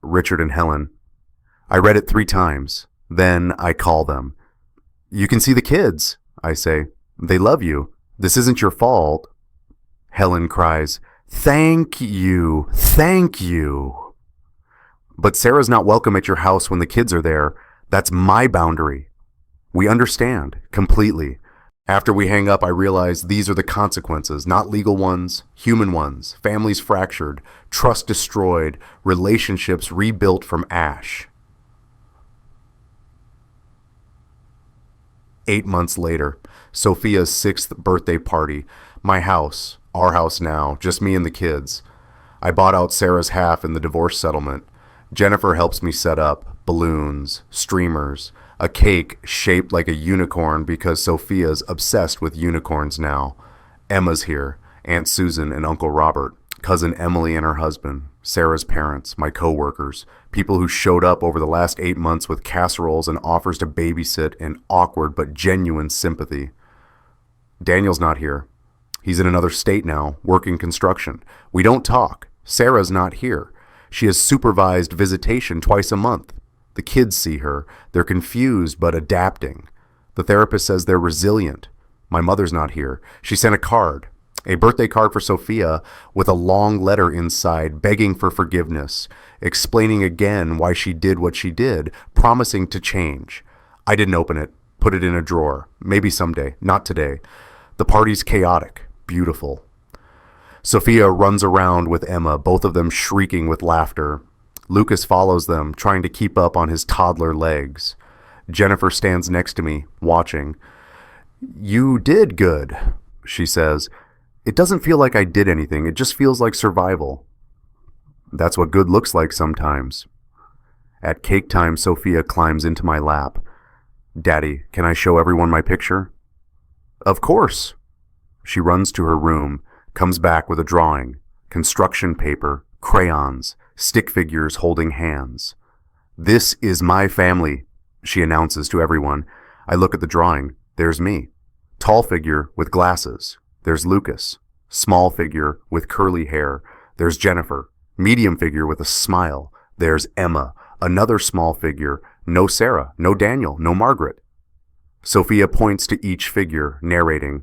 Richard and Helen. I read it 3 times. Then I call them. You can see the kids, I say. They love you. This isn't your fault. Helen cries, Thank you, thank you. But Sarah's not welcome at your house when the kids are there. That's my boundary. We understand, completely. After we hang up, I realize these are the consequences, not legal ones, human ones, families fractured, trust destroyed, relationships rebuilt from ash. 8 months later, Sophia's 6th birthday party. My house, our house now, just me and the kids. I bought out Sarah's half in the divorce settlement. Jennifer helps me set up balloons, streamers, a cake shaped like a unicorn because Sophia's obsessed with unicorns now. Emma's here, Aunt Susan and Uncle Robert, Cousin Emily and her husband, Sarah's parents, my co-workers, people who showed up over the last 8 months with casseroles and offers to babysit in awkward but genuine sympathy. Daniel's not here. He's in another state now, working construction. We don't talk. Sarah's not here. She has supervised visitation twice a month. The kids see her. They're confused but adapting. The therapist says they're resilient. My mother's not here. She sent a card, a birthday card for Sophia with a long letter inside begging for forgiveness, explaining again why she did what she did, promising to change. I didn't open it, put it in a drawer. Maybe someday, not today. The party's chaotic, beautiful. Sophia runs around with Emma, both of them shrieking with laughter. Lucas follows them, trying to keep up on his toddler legs. Jennifer stands next to me, watching. You did good, she says. It doesn't feel like I did anything. It just feels like survival. That's what good looks like sometimes. At cake time, Sophia climbs into my lap. Daddy, can I show everyone my picture? Of course. She runs to her room, comes back with a drawing, construction paper, crayons, stick figures holding hands. This is my family, she announces to everyone. I look at the drawing. There's me. Tall figure with glasses. There's Lucas. Small figure with curly hair. There's Jennifer. Medium figure with a smile. There's Emma. Another small figure. No Sarah. No Daniel. No Margaret. Sophia points to each figure, narrating.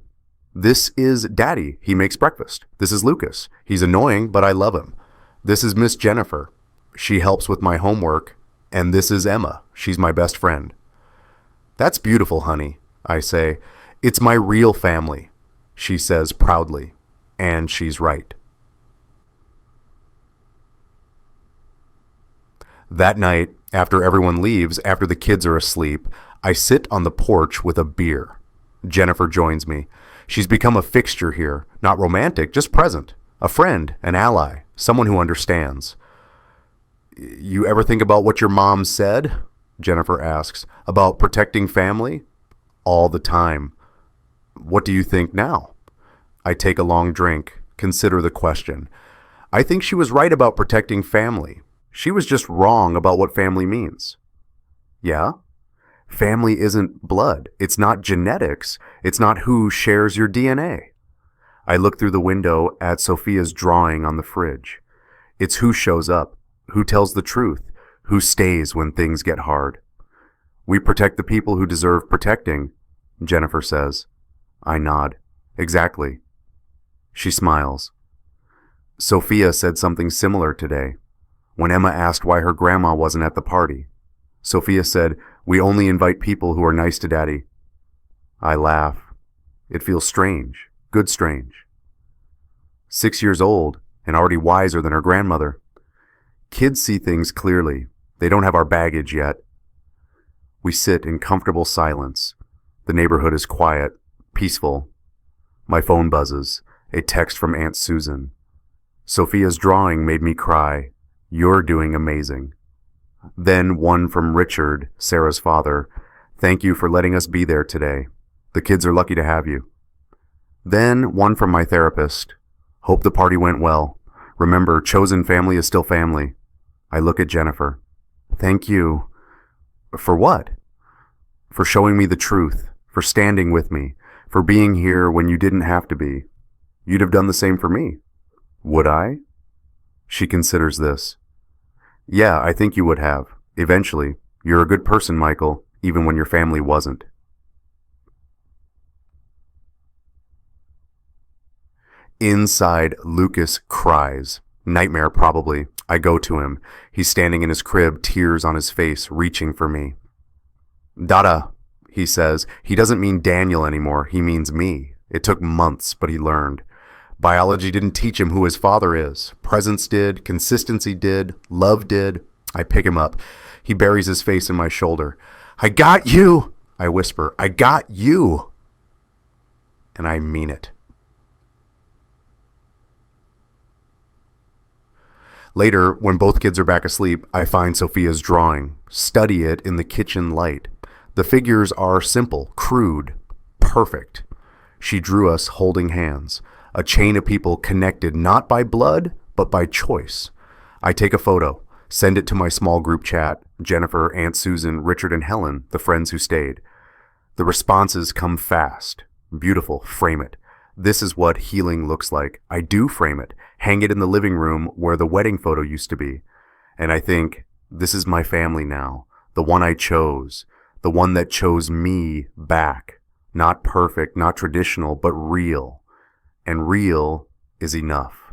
This is Daddy. He makes breakfast. This is Lucas. He's annoying, but I love him. This is Miss Jennifer. She helps with my homework. And this is Emma. She's my best friend. That's beautiful, honey, I say. It's my real family, she says proudly. And she's right. That night, after everyone leaves, after the kids are asleep, I sit on the porch with a beer. Jennifer joins me. She's become a fixture here, not romantic, just present. A friend, an ally, someone who understands. You ever think about what your mom said? Jennifer asks. About protecting family? All the time. What do you think now? I take a long drink, consider the question. I think she was right about protecting family. She was just wrong about what family means. Yeah? Family isn't blood. It's not genetics. It's not who shares your DNA. I look through the window at Sophia's drawing on the fridge. It's who shows up, who tells the truth, who stays when things get hard. We protect the people who deserve protecting, Jennifer says. I nod. Exactly. She smiles. Sophia said something similar today, when Emma asked why her grandma wasn't at the party. Sophia said, we only invite people who are nice to Daddy. I laugh. It feels strange, good strange. 6 years old and already wiser than her grandmother. Kids see things clearly. They don't have our baggage yet. We sit in comfortable silence. The neighborhood is quiet. Peaceful. My phone buzzes. A text from Aunt Susan. Sophia's drawing made me cry. You're doing amazing. Then one from Richard, Sarah's father. Thank you for letting us be there today. The kids are lucky to have you. Then one from my therapist. Hope the party went well. Remember, chosen family is still family. I look at Jennifer. Thank you. For what? For showing me the truth, for standing with me, for being here when you didn't have to be. You'd have done the same for me. Would I? She considers this. Yeah, I think you would have. Eventually. You're a good person, Michael, even when your family wasn't. Inside, Lucas cries. Nightmare, probably. I go to him. He's standing in his crib, tears on his face, reaching for me. Dada, he says. He doesn't mean Daniel anymore. He means me. It took months, but he learned. Biology didn't teach him who his father is. Presence did. Consistency did. Love did. I pick him up. He buries his face in my shoulder. I got you, I whisper. I got you. And I mean it. Later, when both kids are back asleep, I find Sophia's drawing, study it in the kitchen light. The figures are simple, crude, perfect. She drew us holding hands, a chain of people connected not by blood, but by choice. I take a photo, send it to my small group chat, Jennifer, Aunt Susan, Richard, and Helen, the friends who stayed. The responses come fast. Beautiful, frame it. This is what healing looks like. I do frame it, hang it in the living room where the wedding photo used to be. And I think, this is my family now, the one I chose, the one that chose me back. Not perfect, not traditional, but real. And real is enough.